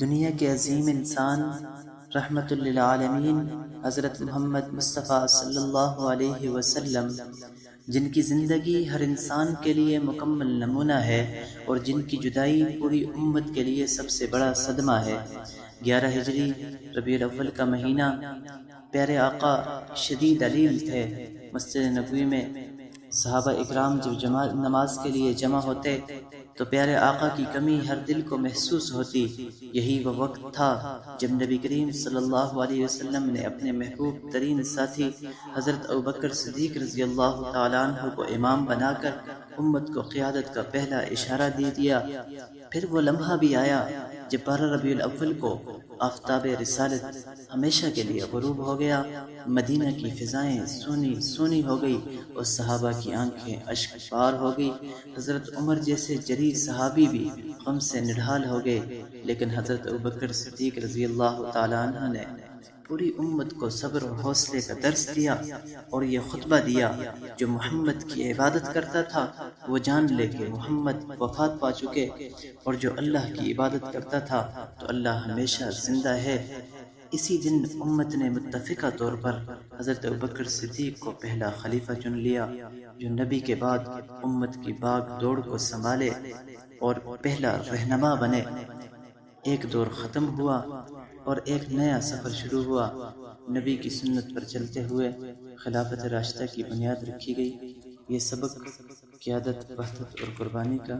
دنیا کے عظیم انسان رحمت للعالمین حضرت محمد مصطفیٰ صلی اللہ علیہ وسلم، جن کی زندگی ہر انسان کے لیے مکمل نمونہ ہے اور جن کی جدائی پوری امت کے لیے سب سے بڑا صدمہ ہے۔ 11 ہجری ربیع الاول کا مہینہ، پیارے آقا شدید علیل تھے۔ مسجد نبوی میں صحابہ اکرام جب نماز کے لیے جمع ہوتے تو پیارے آقا کی کمی ہر دل کو محسوس ہوتی۔ یہی وہ وقت تھا جب نبی کریم صلی اللہ علیہ وسلم نے اپنے محبوب ترین ساتھی حضرت ابوبکر صدیق رضی اللہ تعالیٰ عنہ کو امام بنا کر امت کو قیادت کا پہلا اشارہ دے دیا۔ پھر وہ لمحہ بھی آیا جب 12 ربیع الاول کو آفتاب رسالت ہمیشہ کے لیے غروب ہو گیا، مدینہ کی فضائیں سونی سونی ہو گئی اور صحابہ کی آنکھیں اشک بار ہو گئی۔ حضرت عمر جیسے جری صحابی بھی غم سے نڈھال ہو گئے، لیکن حضرت ابوبکر صدیق رضی اللہ تعالیٰ عنہ نے پوری امت کو صبر و حوصلے کا درس دیا اور یہ خطبہ دیا، جو محمد کی عبادت کرتا تھا وہ جان لے کہ محمد وفات پا چکے، اور جو اللہ کی عبادت کرتا تھا تو اللہ ہمیشہ زندہ ہے۔ اسی دن امت نے متفقہ طور پر حضرت ابوبکر صدیق کو پہلا خلیفہ چن لیا، جو نبی کے بعد امت کی باغ دوڑ کو سنبھالے اور پہلا رہنما بنے۔ ایک دور ختم ہوا اور ایک نیا سفر شروع ہوا۔ نبی کی سنت پر چلتے ہوئے خلافت راشدہ کی بنیاد رکھی گئی۔ یہ سبق قیادت، وحدت اور قربانی کا